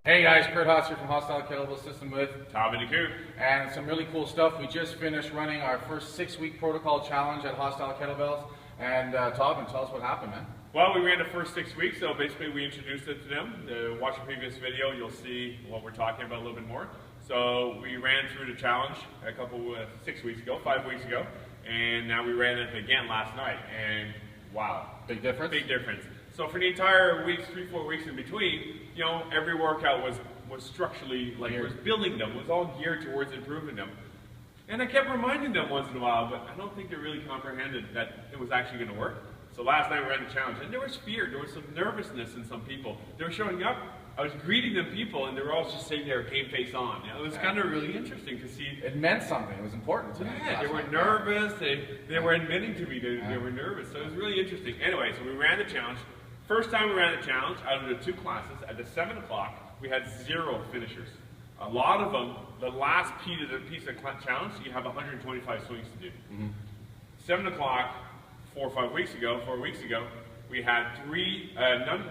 Hey guys, curdhos here from Hostyle Kettlebell System with Tom and Niku. And some really cool stuff. We just finished running our first 6-week protocol challenge at Hostyle Kettlebells. And Tom, tell us what happened, man. Well, we ran the first 6 weeks, so basically we introduced it to them. Watch the previous video, you'll see what we're talking about a little bit more. So we ran through the challenge 5 weeks ago, and now we ran it again last night, and wow. Big difference? Big difference. So for the entire weeks, 3-4 weeks in between, you know, every workout was structurally, like, it was building them, was all geared towards improving them. And I kept reminding them once in a while, but I don't think they really comprehended that it was actually going to work. So last night we ran the challenge, and there was fear, there was some nervousness in some people. They were showing up, I was greeting them people, and they were all just sitting there, game face on. You know, it was kind of really interesting to see. It meant something, it was important to them. Yeah, they were nervous, they were admitting to me they were nervous, so it was really interesting. Anyway, so we ran the challenge. First time we ran the challenge, out of the 2 classes, at the 7 o'clock, we had 0 finishers. A lot of them, the last piece of the challenge, you have 125 swings to do. 7 o'clock, 4 weeks ago, we had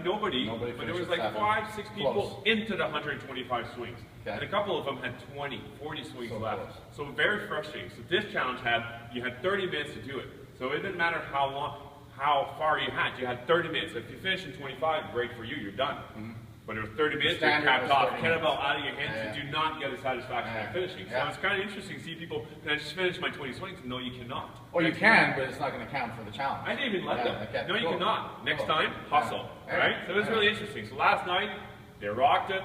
nobody, but there was like 5, 6 people into the 125 swings. Okay. And a couple of them had 20, 40 swings left. Close. So very frustrating. So this challenge you had 30 minutes to do it. So it didn't matter how far you had 30 minutes. If you finish in 25, great for you, you're done. But it was 30 minutes, you're capped off, kettlebell out of your hands, you do not get the satisfaction of finishing. So it's kind of interesting to see people, can I just finish my 20 swings? No, you cannot. Or you can, but it's not going to count for the challenge. I didn't even let them. Okay. No, you cannot. Next time, hustle. Right? So it was really interesting. So last night, they rocked it.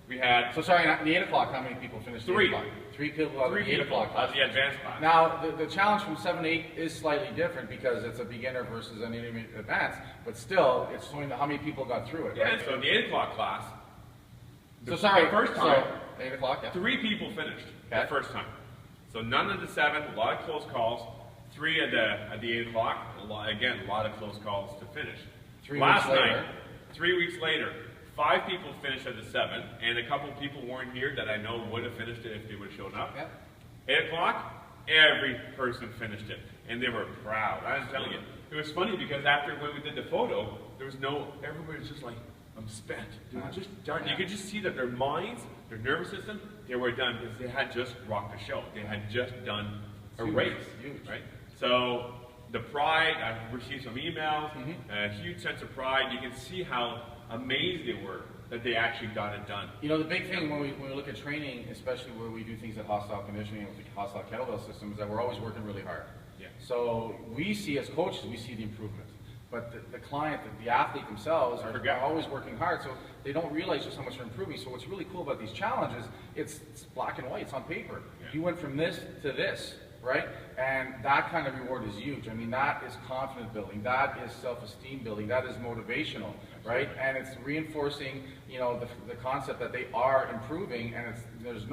We had... So sorry, at the 8 o'clock, how many people finished? 3. 3 people at the 8 o'clock class. The advanced class. Now, the challenge from 7 to 8 is slightly different because it's a beginner versus an intermediate advanced, but still, it's showing how many people got through it. Yeah, right? so in the 8 o'clock class, the first time, 8 o'clock, 3 people finished the first time. So none of the 7, a lot of close calls. 3 at the 8 o'clock, again, a lot of close calls to finish. 3 Last weeks later. night, 3 weeks later, 5 people finished at the 7, and a couple people weren't here that I know would have finished it if they would have shown up. 8 o'clock, every person finished it, and they were proud. I was telling you, it was funny because when we did the photo, everybody was just like, I'm spent. They were just done. You could just see that their minds, their nervous system, they were done because they had just rocked the show. They had just done a race, right? So the pride, I received some emails, a huge sense of pride. You can see how amazed they were that they actually got it done. You know, the big thing when we look at training, especially where we do things at Hostile Conditioning with the Hostile Kettlebell System, is that we're always working really hard. Yeah. So we see, as coaches, we see the improvement. But the client, the athlete themselves are always working hard, so they don't realize just how much they're improving. So what's really cool about these challenges, it's black and white, it's on paper. Yeah. You went from this to this, right? And that kind of reward is huge. I mean, that is confidence building, that is self-esteem building, that is motivational, right? And it's reinforcing, you know, the concept that they are improving, and it's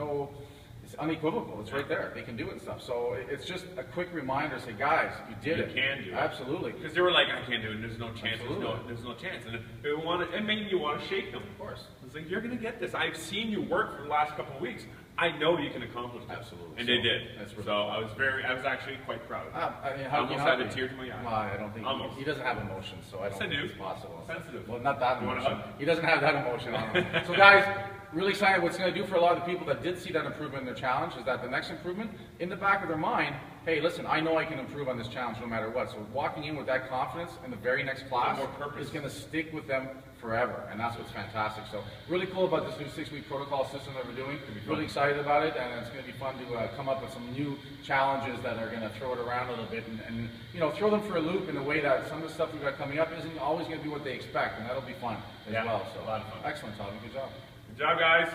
unequivocal. It's right there. They can do it and stuff. So it's just a quick reminder. Say, guys, you did it. You can do it. Absolutely. Because they were like, I can't do it. There's no chance. There's no chance. And it made you want to shake them. Of course. It's like, you're going to get this. I've seen you work for the last couple of weeks. I know you can accomplish this. Absolutely. And they did. Really so I was actually quite proud. I almost had a tear to my eye. Well, I don't think he doesn't have emotions, so I don't think it's possible. Sensitive. Well, not that emotion. He doesn't have that emotion on him. So guys, really excited. What's going to do for a lot of the people that did see that improvement in their challenge is that the next improvement, in the back of their mind, hey, listen, I know I can improve on this challenge no matter what. So walking in with that confidence in the very next class is going to stick with them forever, and that's what's fantastic. So really cool about this new 6-week protocol system that we're doing. Really excited about it, and it's going to be fun to come up with some new challenges that are going to throw it around a little bit and you know, throw them for a loop in a way that some of the stuff we've got coming up isn't always going to be what they expect, and that'll be fun as well. So a lot of fun. Excellent, Tommy. Good job. Good job, guys.